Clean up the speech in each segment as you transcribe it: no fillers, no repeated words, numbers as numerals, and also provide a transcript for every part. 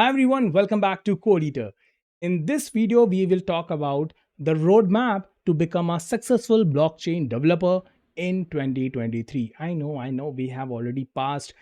Hi everyone, welcome back to Code Eater. In this video, we will talk about the roadmap to become a successful blockchain developer in 2023. I know, we have already passed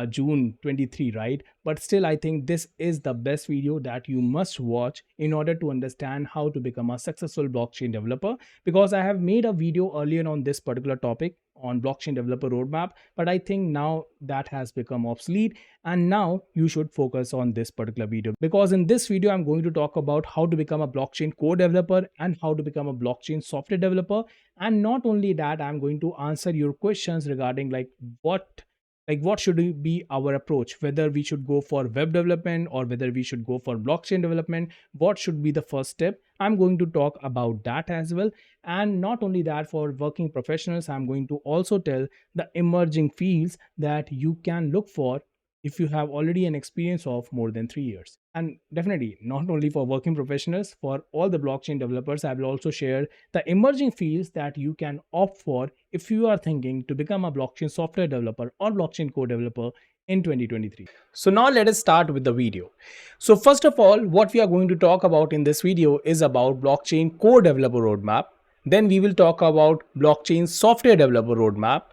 June 23, right? But still, I think this is the best video that you must watch in order to understand how to become a successful blockchain developer. Because I have made a video earlier on this particular topic on blockchain developer roadmap, but I think now that has become obsolete and now you should focus on this particular video, because in this video I'm going to talk about how to become a blockchain core developer and how to become a blockchain software developer. And not only that, I'm going to answer your questions regarding what should be our approach, whether we should go for web development or whether we should go for blockchain development, what should be the first step. I'm going to talk about that as well. And not only that, for working professionals, I'm going to also tell the emerging fields that you can look for if you have already an experience of more than 3 years. And definitely, not only for working professionals, for all the blockchain developers, I will also share the emerging fields that you can opt for if you are thinking to become a blockchain software developer or blockchain core developer in 2023. So now let us start with the video. So first of all, what we are going to talk about in this video is about blockchain core developer roadmap. Then we will talk about blockchain software developer roadmap.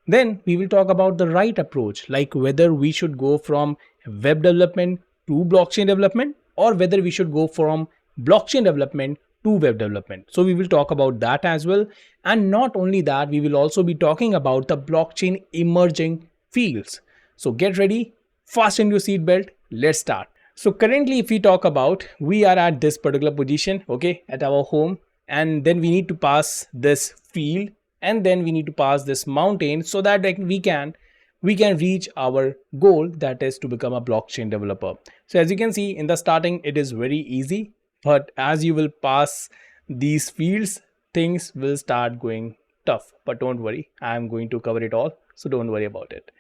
Then we will talk about the right approach, like whether we should go from web development to blockchain development or whether we should go from blockchain development to web development. So we will talk about that as well. And not only that, we will also be talking about the blockchain emerging fields. So get ready, fasten your seatbelt, let's start. So currently, if we talk about, we are at this particular position, okay, at our home, and then we need to pass this field, and then we need to pass this mountain so that we can reach our goal, that is to become a blockchain developer. So as you can see in the starting, it is very easy, but as you will pass these fields, things will start going tough. But don't worry, I am going to cover it all, so don't worry about it.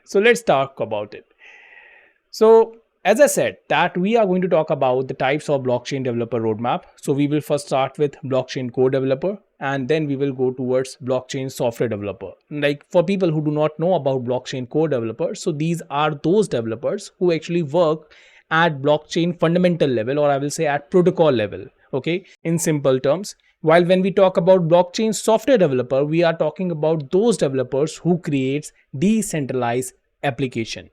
So let's talk about it. So as I said, that we are going to talk about the types of blockchain developer roadmap. So we will first start with blockchain core developer, and then we will go towards blockchain software developer. Like, for people who do not know about blockchain core developers, so these are those developers who actually work at blockchain fundamental level, or I will say at protocol level, okay, in simple terms. While when we talk about blockchain software developer, we are talking about those developers who creates decentralized application.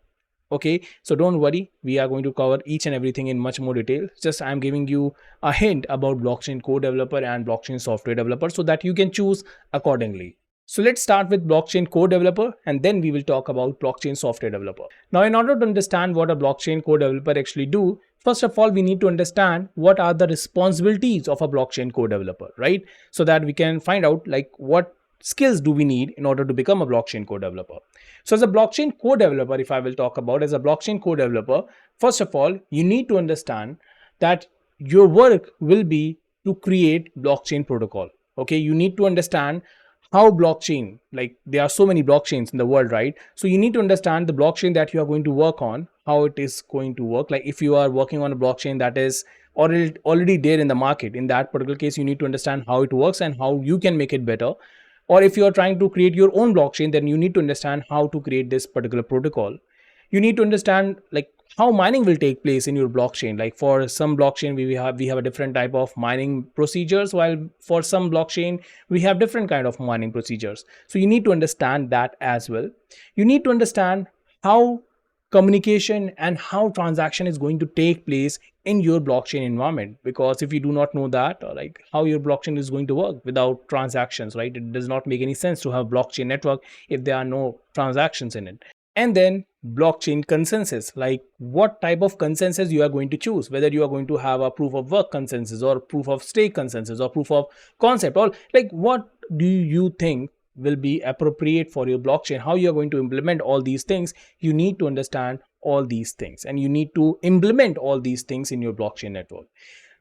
Okay, so don't worry, we are going to cover each and everything in much more detail. Just I'm giving you a hint about blockchain core developer and blockchain software developer so that you can choose accordingly. So let's start with blockchain core developer, and then we will talk about blockchain software developer. Now, in order to understand what a blockchain core developer actually do, first of all, we need to understand what are the responsibilities of a blockchain core developer, right? So that we can find out like what skills do we need in order to become a blockchain core developer. So as a blockchain core developer, if I will talk about as a blockchain core developer, first of all, you need to understand that your work will be to create blockchain protocol. Okay, you need to understand how blockchain, like there are so many blockchains in the world, right? So you need to understand the blockchain that you are going to work on, how it is going to work. Like if you are working on a blockchain that is already there in the market, in that particular case, you need to understand how it works and how you can make it better. Or if you are trying to create your own blockchain, then you need to understand how to create this particular protocol. You need to understand like how mining will take place in your blockchain. Like for some blockchain, we have a different type of mining procedures, while for some blockchain we have different kind of mining procedures. So you need to understand that as well. You need to understand how communication and how transaction is going to take place in your blockchain environment, because if you do not know that, or like how your blockchain is going to work without transactions, right? It does not make any sense to have blockchain network if there are no transactions in it. And then blockchain consensus, like what type of consensus you are going to choose, whether you are going to have a proof of work consensus or proof of stake consensus or proof of concept, or like what do you think will be appropriate for your blockchain, how you are going to implement all these things. You need to understand all these things and you need to implement all these things in your blockchain network.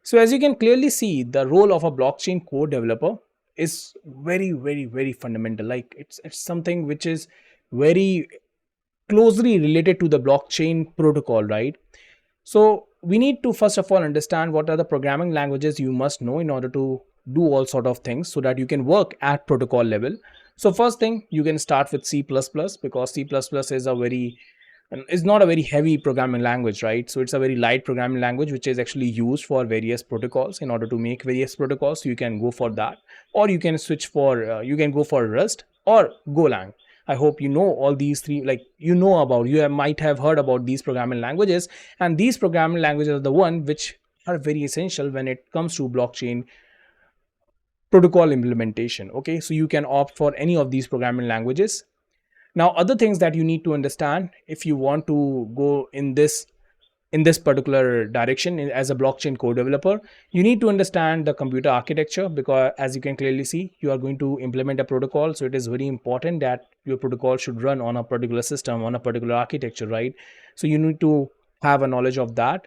So as you can clearly see, the role of a blockchain core developer is very fundamental. Like it's something which is very closely related to the blockchain protocol, right? So we need to first of all understand what are the programming languages you must know in order to do all sort of things so that you can work at protocol level. So first thing, you can start with C++, because C++ is a very and it's not a very heavy programming language, right? So it's a very light programming language which is actually used for various protocols. In order to make various protocols, you can go for that, or you can switch for you can go for Rust or Golang. I hope you know all these three, like might have heard about these programming languages, and these programming languages are the one which are very essential when it comes to blockchain protocol implementation. Okay, so you can opt for any of these programming languages. Now, other things that you need to understand if you want to go in this particular direction as a blockchain core developer, you need to understand the computer architecture, because as you can clearly see, you are going to implement a protocol. So it is very important that your protocol should run on a particular system, on a particular architecture, right? So you need to have a knowledge of that.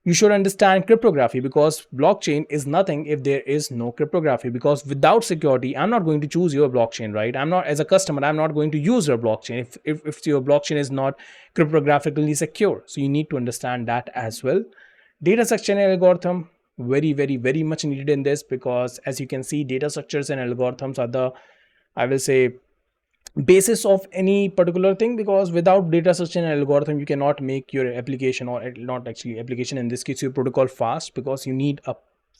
You should understand cryptography, because blockchain is nothing if there is no cryptography, because without security, I'm not going to choose your blockchain, right? I'm not, as a customer, I'm not going to use your blockchain if your blockchain is not cryptographically secure. So you need to understand that as well. Data structure and algorithm, very much needed in this, because as you can see, data structures and algorithms are the, I will say, basis of any particular thing, because without data structure and algorithm, you cannot make your application, or not actually application, in this case your protocol, fast, because you need a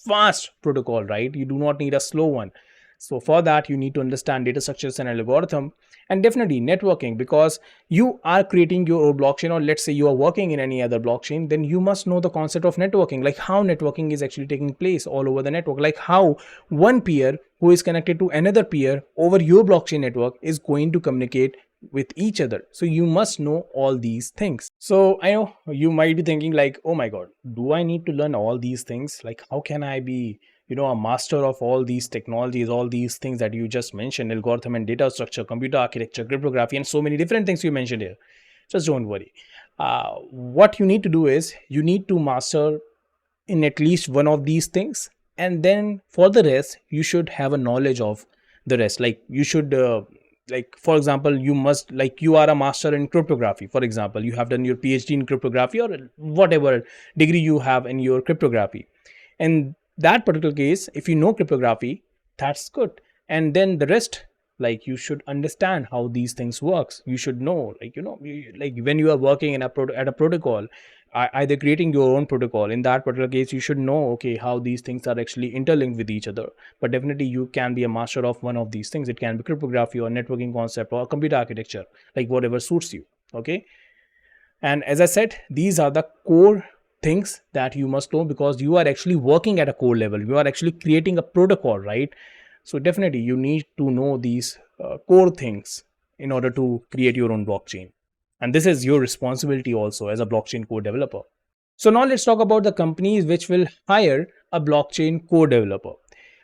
fast protocol, right? You do not need a slow one. So for that, you need to understand data structures and algorithm, and definitely networking, because you are creating your own blockchain, or let's say you are working in any other blockchain, then you must know the concept of networking, like how networking is actually taking place all over the network, like how one peer who is connected to another peer over your blockchain network is going to communicate with each other. So you must know all these things. So I know you might be thinking like, oh my god, do I need to learn all these things? Like, how can I be, a master of all these technologies, all these things that you just mentioned: algorithm and data structure, computer architecture, cryptography, and so many different things you mentioned here? Just don't worry. What you need to do is you need to master in at least one of these things, and then for the rest you should have a knowledge of the rest. Like, you should like, for example, you must, like, you are a master in cryptography, for example, you have done your PhD in cryptography, or whatever degree you have in your cryptography. In that particular case, if you know cryptography, that's good. And then the rest, like, you should understand how these things works. You should know, like, like when you are working in at a protocol, either creating your own protocol, in that particular case you should know, okay, how these things are actually interlinked with each other. But definitely you can be a master of one of these things. It can be cryptography or networking concept or computer architecture, like whatever suits you. Okay, and as I said, these are the core things that you must know, because you are actually working at a core level, you are actually creating a protocol, right? So definitely you need to know these core things in order to create your own blockchain, and this is your responsibility also as a blockchain core developer. So now let's talk about the companies which will hire a blockchain core developer.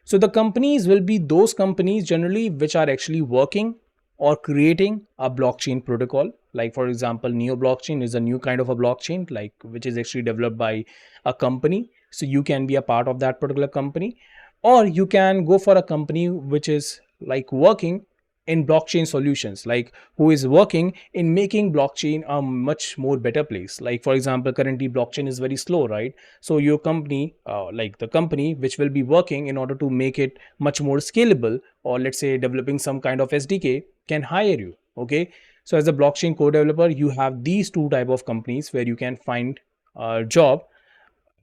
So the companies will be those companies generally which are actually working or creating a blockchain protocol. Like, for example, Neo blockchain is a new kind of a blockchain, like, which is actually developed by a company. So you can be a part of that particular company, or you can go for a company which is like working in blockchain solutions, like who is working in making blockchain a much more better place. Like, for example, currently blockchain is very slow, right? So your company, like the company which will be working in order to make it much more scalable, or let's say developing some kind of SDK, can hire you. Okay, so as a blockchain code developer, you have these two type of companies where you can find a job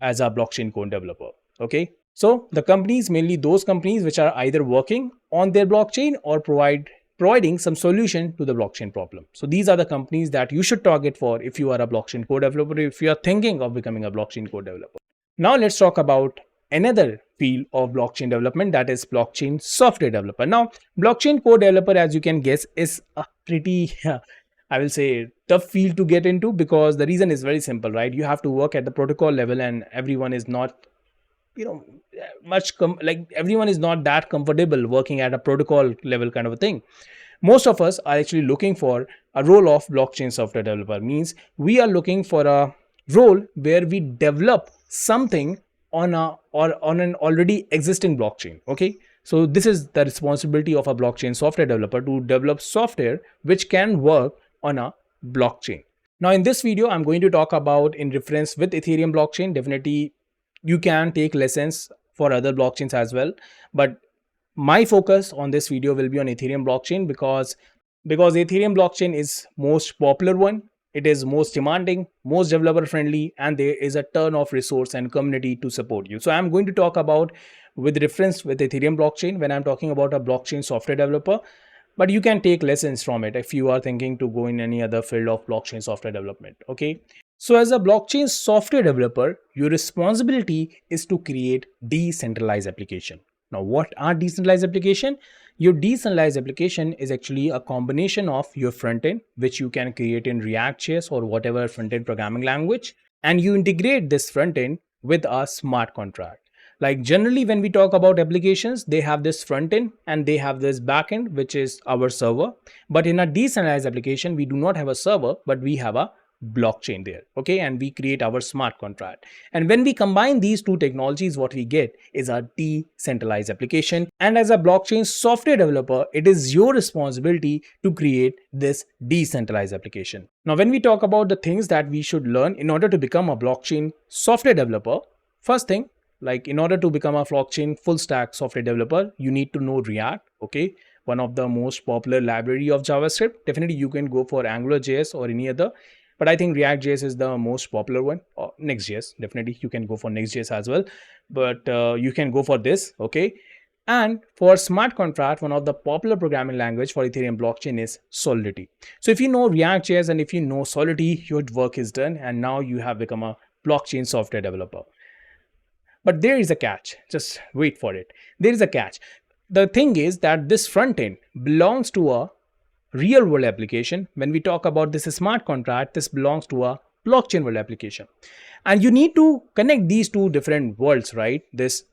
as a blockchain code developer. Okay, so the companies, mainly those companies which are either working on their blockchain or providing some solution to the blockchain problem. So these are the companies that you should target for if you are a blockchain code developer, if you are thinking of becoming a blockchain code developer. Now let's talk about another field of blockchain development, that is blockchain software developer. Now, blockchain code developer, as you can guess, is a pretty I will say tough field to get into, because the reason is very simple, right? You have to work at the protocol level, and everyone is not, you know like, everyone is not that comfortable working at a protocol level kind of a thing. Most of us are actually looking for a role of blockchain software developer. Means we are looking for a role where we develop something on a or on an already existing blockchain. Okay, so this is the responsibility of a blockchain software developer, to develop software which can work on a blockchain. Now in this video, I'm going to talk about in reference with Ethereum blockchain. Definitely you can take lessons for other blockchains as well, but my focus on this video will be on Ethereum blockchain, because Ethereum blockchain is most popular one. It is most demanding, most developer friendly, and there is a ton of resource and community to support you. So I'm going to talk about with reference with Ethereum blockchain when I'm talking about a blockchain software developer, but you can take lessons from it if you are thinking to go in any other field of blockchain software development. Okay. So as a blockchain software developer, your responsibility is to create decentralized application. Now, what are decentralized application? Your decentralized application is actually a combination of your front end, which you can create in React.js or whatever front end programming language, and you integrate this front end with a smart contract. Like generally, when we talk about applications, they have this front end and they have this back end, which is our server. But in a decentralized application, we do not have a server, but we have a blockchain there. Okay. And we create our smart contract. And when we combine these two technologies, what we get is a decentralized application. And as a blockchain software developer, it is your responsibility to create this decentralized application. Now, when we talk about the things that we should learn in order to become a blockchain software developer, first thing, like in order to become a blockchain full stack software developer, you need to know React. Okay. One of the most popular library of JavaScript. Definitely you can go for AngularJS or any other, but I think React.js is the most popular one. Or Next.js, definitely you can go for Next.js as well, but you can go for this. Okay. And for smart contract, one of the popular programming language for Ethereum blockchain is Solidity. So if you know React.js and if you know Solidity, your work is done and now you have become a blockchain software developer. But there is a catch. Just wait for it. There is a catch. The thing is that this front end belongs to a real world application. When we talk about this smart contract, this belongs to a blockchain world application. And you need to connect these two different worlds, right? This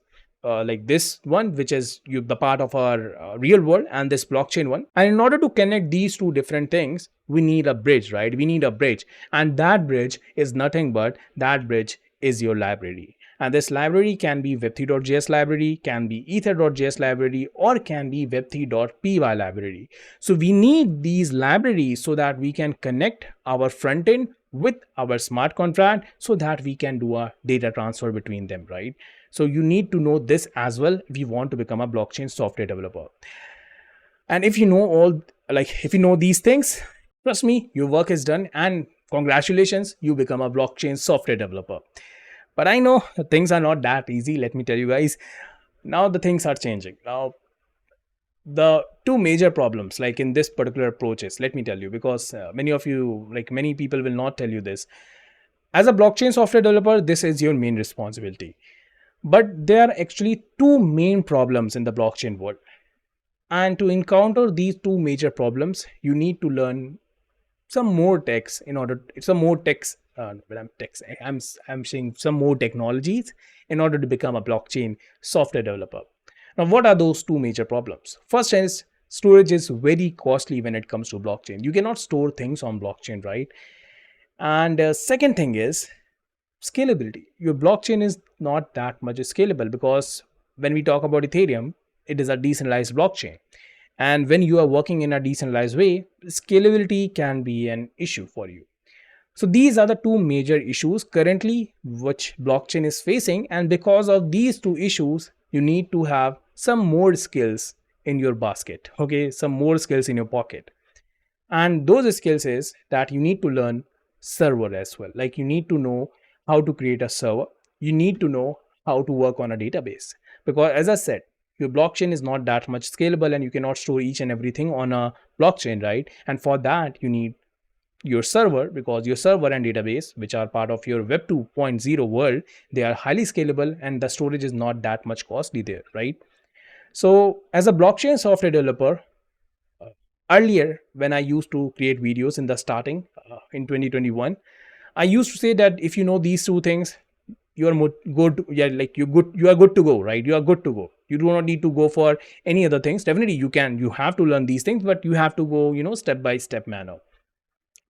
like this one, which is the part of our real world, and this blockchain one. And in order to connect these two different things, we need a bridge, right? We need a bridge. And that bridge is nothing but that bridge is your library. And this library can be web3.js library, can be ether.js library, or can be web3.py library. So we need these libraries so that we can connect our front end with our smart contract so that we can do a data transfer between them, right? So you need to know this as well if you want to become a blockchain software developer. And if you know if you know these things, trust me, your work is done and congratulations, you become a blockchain software developer. But I know things are not that easy. Let me tell you guys, now the things are changing. Now, the two major problems, like in this particular approaches, let me tell you, because many of you, like many people will not tell you this. As a blockchain software developer, this is your main responsibility. But there are actually two main problems in the blockchain world. And to encounter these two major problems, you need to learn some more techs in order, some more techs, I'm saying some more technologies in order to become a blockchain software developer. Now, what are those two major problems? First is storage is very costly when it comes to blockchain. You cannot store things on blockchain, right? And second thing is scalability. Your blockchain is not that much scalable because when we talk about Ethereum, it is a decentralized blockchain. And when you are working in a decentralized way, scalability can be an issue for you. So these are the two major issues currently which blockchain is facing. And because of these two issues, you need to have some more skills in your basket. Okay, some more skills in your pocket. And those skills is that you need to learn server as well. Like you need to know how to create a server. You need to know how to work on a database. Because as I said, your blockchain is not that much scalable and you cannot store each and everything on a blockchain, right? And for that, you need your server, because your server and database, which are part of your Web 2.0 world, they are highly scalable and the storage is not that much costly there, right? So as a blockchain software developer, earlier when I used to create videos in the starting in 2021, I used to say that if you know these two things, you are good. Yeah, like you are good to go, right? You are good to go. You do not need to go for any other things. Definitely you have to learn these things, but you have to go, step by step manner.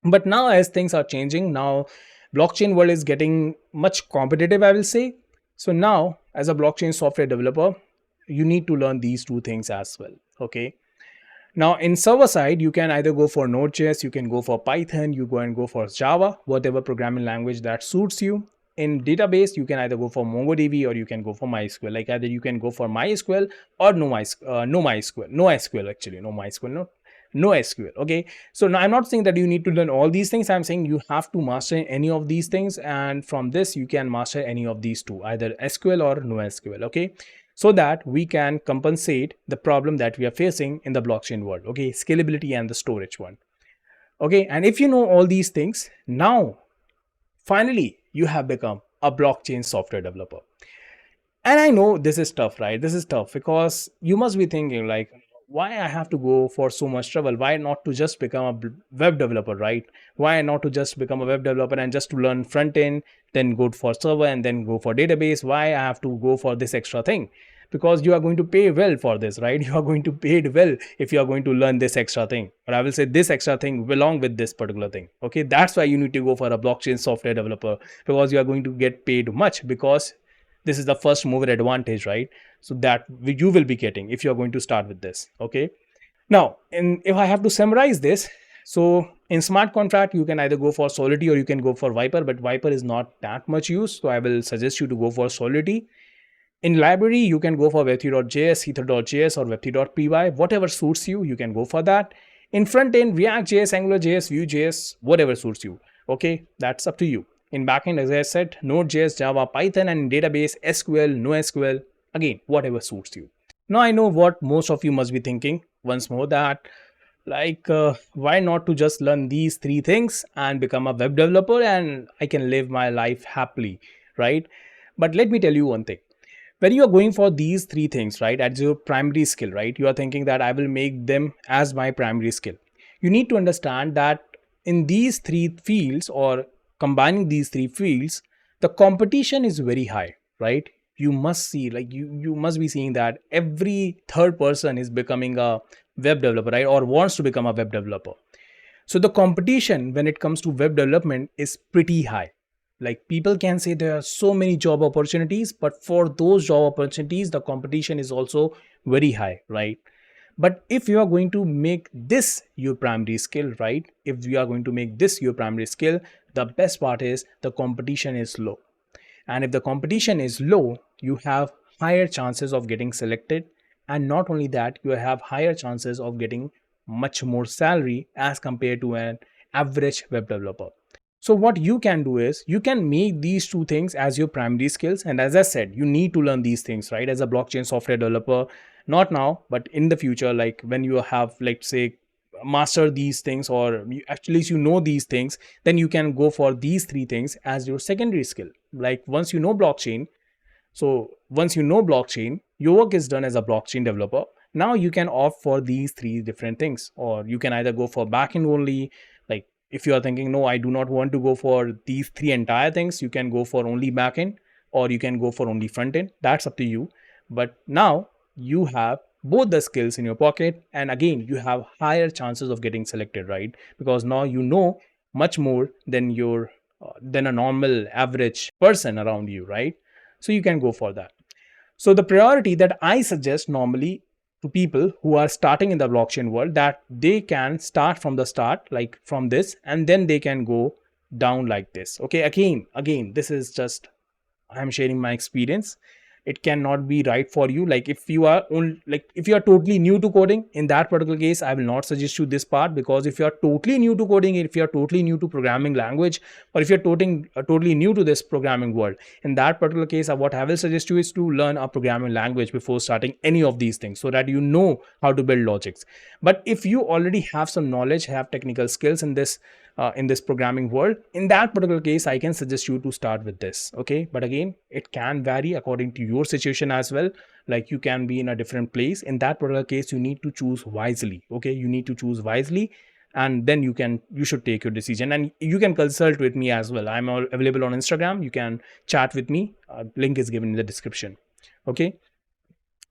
But now as things are changing, now blockchain world is getting much competitive, I will say. So now as a blockchain software developer, you need to learn these two things as well. Okay. Now in server side, you can either go for Node.js, you can go for Python, you go for Java, whatever programming language that suits you. In database, you can either go for MongoDB or you can go for MySQL. Like either you can go for MySQL or no MySQL actually, no MySQL, no. no SQL. Okay, so now I'm not saying that you need to learn all these things. I'm saying you have to master any of these things, and from this you can master any of these two, either SQL or no SQL. Okay, so that we can compensate the problem that we are facing in the blockchain world. Okay, scalability and the storage one. Okay, and if you know all these things, now finally you have become a blockchain software developer. And I know this is tough, right? This is tough because you must be thinking like, why I have to go for so much trouble? Why not to just become a web developer, right? Why not to just become a web developer and just to learn front end, then go for server and then go for database? Why I have to go for this extra thing? Because you are going to pay well for this, right? You are going to pay it well if you are going to learn this extra thing, or I will say this extra thing along with this particular thing. Okay, that's why you need to go for a blockchain software developer, because you are going to get paid much, because this is the first mover advantage, right? So that you will be getting if you're going to start with this. Okay, now if I have to summarize this, so in smart contract you can either go for Solidity or you can go for Viper, but Viper is not that much use, so I will suggest you to go for Solidity. In library you can go for web3.js, ether.js, or web3.py, whatever suits you, you can go for that. In front end, React.js, AngularJS, Vue.js, whatever suits you. Okay, that's up to you. In backend, as I said, Node.js, Java, Python, and in database, SQL, NoSQL, again, whatever suits you. Now I know what most of you must be thinking once more, that like why not to just learn these three things and become a web developer and I can live my life happily, right? But let me tell you one thing. When you are going for these three things, right, as your primary skill, right, you are thinking that I will make them as my primary skill. You need to understand that in these three fields, or combining these three fields, the competition is very high, right? You must see, like, you must be seeing that every third person is becoming a web developer, right, or wants to become a web developer. So the competition when it comes to web development is pretty high. Like, people can say there are so many job opportunities, but for those job opportunities the competition is also very high, right? But if you are going to make this your primary skill, right, if you are going to make this your primary skill, the best part is the competition is low. And if the competition is low, you have higher chances of getting selected. And not only that, you have higher chances of getting much more salary as compared to an average web developer. So what you can do is you can make these two things as your primary skills. And as I said, you need to learn these things, right, as a blockchain software developer. Not now, but in the future, like when you have, let's say, master these things, or actually you know these things, then you can go for these three things as your secondary skill. Like, once you know blockchain, so once you know blockchain, your work is done as a blockchain developer. Now you can opt for these three different things, or you can either go for backend only. Like, if you are thinking, no, I do not want to go for these three entire things, you can go for only backend, or you can go for only front end. That's up to you. But now you have both the skills in your pocket, and again, you have higher chances of getting selected, right? Because now you know much more than your than a normal average person around you, right? So you can go for that. So the priority that I suggest normally to people who are starting in the blockchain world, that they can start from the start, like from this, and then they can go down like this. Okay, again, this is just, I'm sharing my experience. It cannot be right for you. Like, if you are if you are totally new to coding, in that particular case I will not suggest you this part, because if you are totally new to coding, if you are totally new to programming language, or if you're totally new to this programming world, in that particular case what I will suggest you is to learn a programming language before starting any of these things, so that you know how to build logics. But if you already have some knowledge, have technical skills in this programming world, in that particular case I can suggest you to start with this. Okay, but again, it can vary according to your situation as well. Like, you can be in a different place. In that particular case, you need to choose wisely. Okay, you need to choose wisely, and then you should take your decision. And you can consult with me as well. I'm available on Instagram. You can chat with me. Link is given in the description. Okay,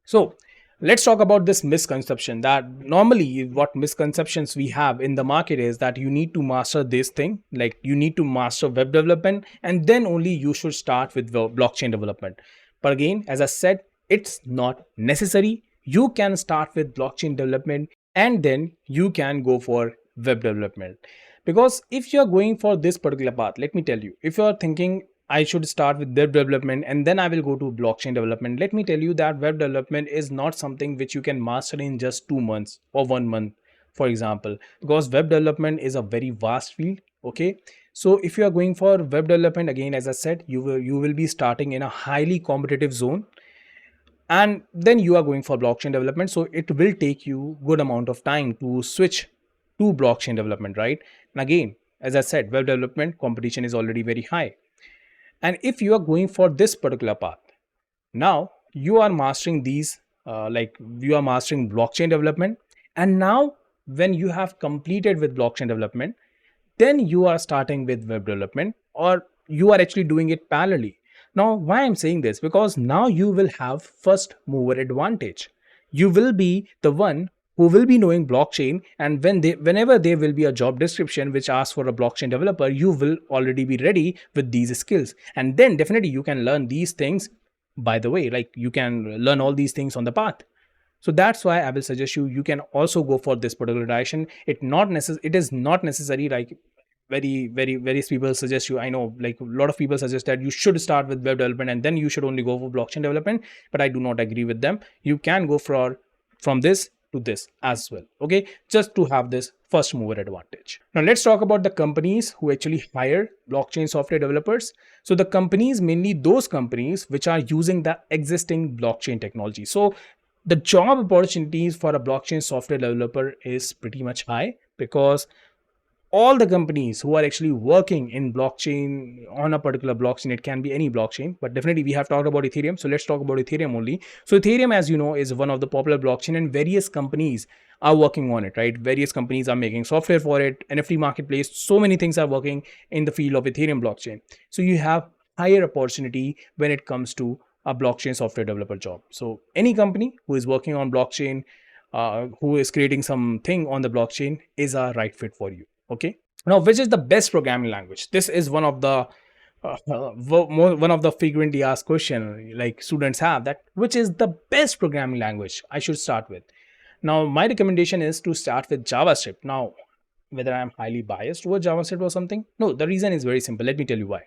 so let's talk about this misconception, that normally what misconceptions we have in the market is that you need to master this thing, like you need to master web development, and then only you should start with blockchain development. But again, as I said, it's not necessary. You can start with blockchain development and then you can go for web development. Because if you're going for this particular path, let me tell you, if you're thinking I should start with web development and then I will go to blockchain development, let me tell you that web development is not something which you can master in just 2 months or 1 month. for example, because web development is a very vast field. Okay, so if you are going for web development, again, as I said, you will be starting in a highly competitive zone, and then you are going for blockchain development, so it will take you good amount of time to switch to blockchain development, right? And again, as I said, web development competition is already very high. And if you are going for this particular path, now you are mastering these, like you are mastering blockchain development, and now when you have completed with blockchain development, then you are starting with web development, or you are actually doing it parallelly. Now, why I'm saying this, because now you will have first mover advantage. You will be the one who will be knowing blockchain, and whenever there will be a job description which asks for a blockchain developer, you will already be ready with these skills, and then definitely you can learn these things. By the way, like, you can learn all these things on the path. So that's why I will suggest you can also go for this particular direction. It is not necessary, like, very people suggest you, I know, like, a lot of people suggest that you should start with web development and then you should only go for blockchain development, but I do not agree with them. You can go for from this to this as well, okay, just to have this first mover advantage. Now let's talk about the companies who actually hire blockchain software developers. So the companies, mainly those companies which are using the existing blockchain technology. So the job opportunities for a blockchain software developer is pretty much high, because all the companies who are actually working in blockchain, on a particular blockchain, it can be any blockchain, but definitely we have talked about Ethereum, so let's talk about Ethereum only. So Ethereum, as you know, is one of the popular blockchain, and various companies are working on it, right? Various companies are making software for it, NFT marketplace, so many things are working in the field of Ethereum blockchain. So you have higher opportunity when it comes to a blockchain software developer job. So any company who is working on blockchain, who is creating something on the blockchain, is a right fit for you. Okay, now which is the best programming language? This is one of the one of the frequently asked question, like, students have, that which is the best programming language I should start with. Now my recommendation is to start with JavaScript. Now, whether I'm highly biased towards JavaScript or something, no, the reason is very simple. Let me tell you why.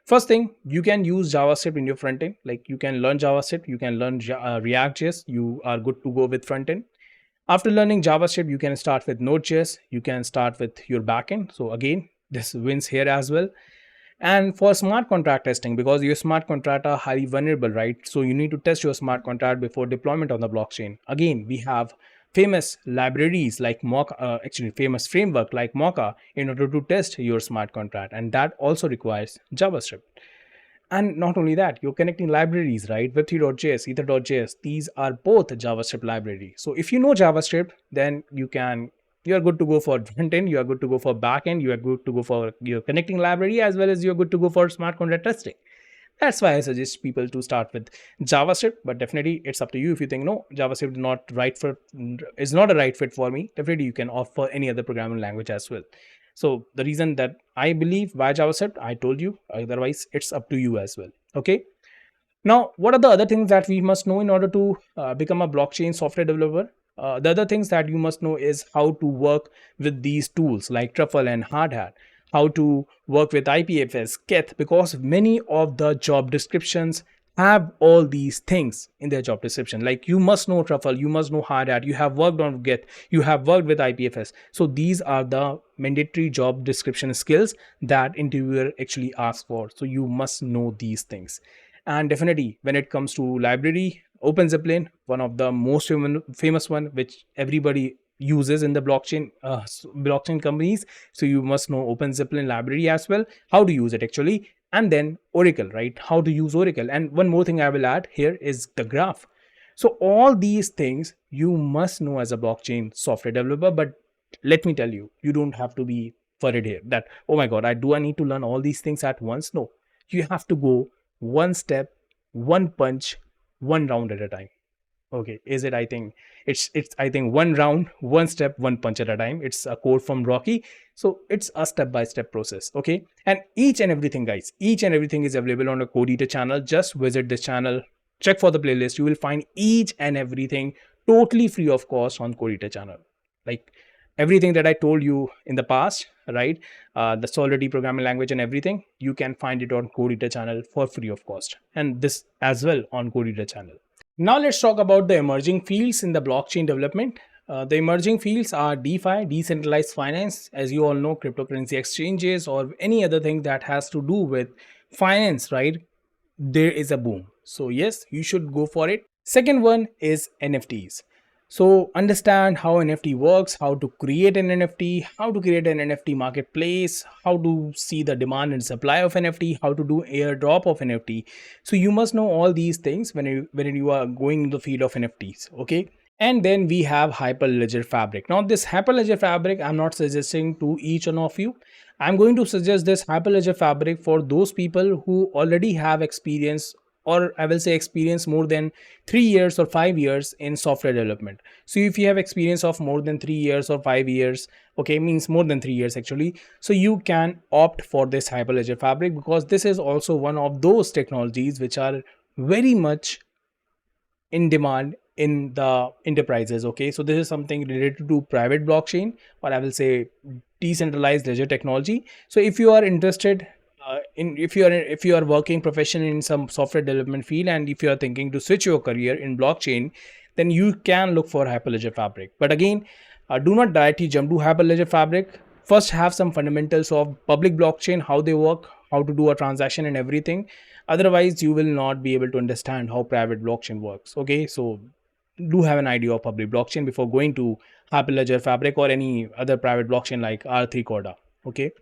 First thing, you can use JavaScript in your front end. Like, you can learn JavaScript, you can learn React.js, you are good to go with front end. After learning JavaScript, you can start with Node.js, you can start with your backend. So again, this wins here as well. And for smart contract testing, because your smart contract are highly vulnerable, right? So you need to test your smart contract before deployment on the blockchain. Again, we have famous libraries like Mocha, actually famous framework like Mocha, in order to test your smart contract, and that also requires JavaScript. And not only that, you're connecting libraries, right? Web3.js, Ether.js, these are both JavaScript library. So if you know JavaScript, then you are good to go for front end, you are good to go for back end, you are good to go for your connecting library, as well as you're good to go for smart contract testing. That's why I suggest people to start with JavaScript, but definitely it's up to you. If you think, no, JavaScript is not a right fit for me, definitely you can opt for any other programming language as well. So the reason that I believe why JavaScript, I told you. Otherwise, it's up to you as well. Okay. Now, what are the other things that we must know in order to become a blockchain software developer? The other things that you must know is how to work with these tools like Truffle and Hardhat, how to work with IPFS, Keth, because many of the job descriptions have all these things in their job description. Like, you must know Truffle, you must know Hardhat, you have worked on Git, you have worked with IPFS. So these are the mandatory job description skills that interviewer actually asks for. So you must know these things. And definitely when it comes to library, OpenZeppelin, one of the most famous one, which everybody uses in the blockchain companies. So you must know OpenZeppelin library as well, how to use it actually. And then Oracle, right? How to use Oracle. And one more thing I will add here is the graph. So all these things you must know as a blockchain software developer. But let me tell you, you don't have to be worried here that, oh my god, I need to learn all these things at once. No, you have to go one step, one punch, one round at a time. Okay, is it? I think it's I think one round, one step, one punch at a time. It's a quote from Rocky. So it's a step-by-step process. Okay, and each and everything, guys, each and everything is available on the Code Eater channel. Just visit this channel, check for the playlist. You will find each and everything totally free of cost on Code Eater channel. Like, everything that I told you in the past, right? The Solidity programming language and everything, you can find it on Code Eater channel for free of cost, and this as well on Code Eater channel. Now let's talk about the emerging fields in the blockchain development. The emerging fields are DeFi, decentralized finance, as you all know, cryptocurrency exchanges, or any other thing that has to do with finance, right? There is a boom. So, yes, you should go for it. Second one is NFTs. So, understand how NFT works, how to create an NFT, how to create an NFT marketplace, how to see the demand and supply of NFT, how to do airdrop of NFT. So, you must know all these things when you are going in the field of NFTs. Okay. And then we have Hyperledger Fabric. Now, this Hyperledger Fabric, I'm not suggesting to each one of you. I'm going to suggest this Hyperledger Fabric for those people who already have experience, or I will say experience more than 3 years or 5 years in software development. So if you have experience of more than 3 years or 5 years, okay, means more than 3 years actually. So you can opt for this Hyperledger Fabric, because this is also one of those technologies which are very much in demand in the enterprises. Okay, so this is something related to private blockchain, or I will say decentralized ledger technology. So if you are interested in if you are working professionally in some software development field, and if you are thinking to switch your career in blockchain, then you can look for Hyperledger Fabric. But again, do not directly jump to Hyperledger Fabric. First, have some fundamentals of public blockchain, how they work, how to do a transaction and everything. Otherwise, you will not be able to understand how private blockchain works. Okay, so do have an idea of public blockchain before going to Hyperledger Fabric or any other private blockchain like R3 Corda. Okay.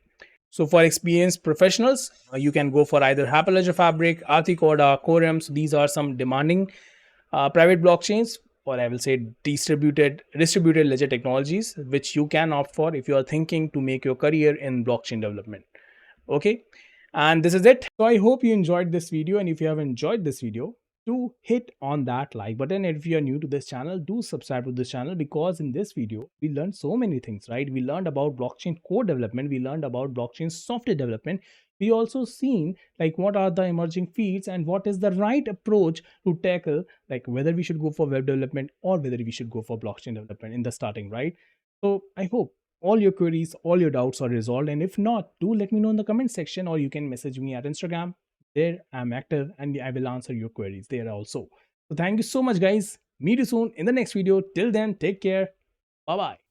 So for experienced professionals, you can go for either Hyperledger Fabric, R3 Corda, Quorum. So these are some demanding private blockchains, or I will say distributed ledger technologies, which you can opt for if you are thinking to make your career in blockchain development. Okay, and this is it. So I hope you enjoyed this video, and if you have enjoyed this video, do hit on that like button. And if you are new to this channel, do subscribe to this channel, because in this video we learned so many things, right? We learned about blockchain code development, we learned about blockchain software development, we also seen like what are the emerging fields and what is the right approach to tackle, like whether we should go for web development or whether we should go for blockchain development in the starting, right? So I hope all your queries, all your doubts are resolved. And if not, do let me know in the comment section, or you can message me at Instagram. There I'm active and I will answer your queries there also. So thank you so much, guys. Meet you soon in the next video. Till then, take care. Bye bye.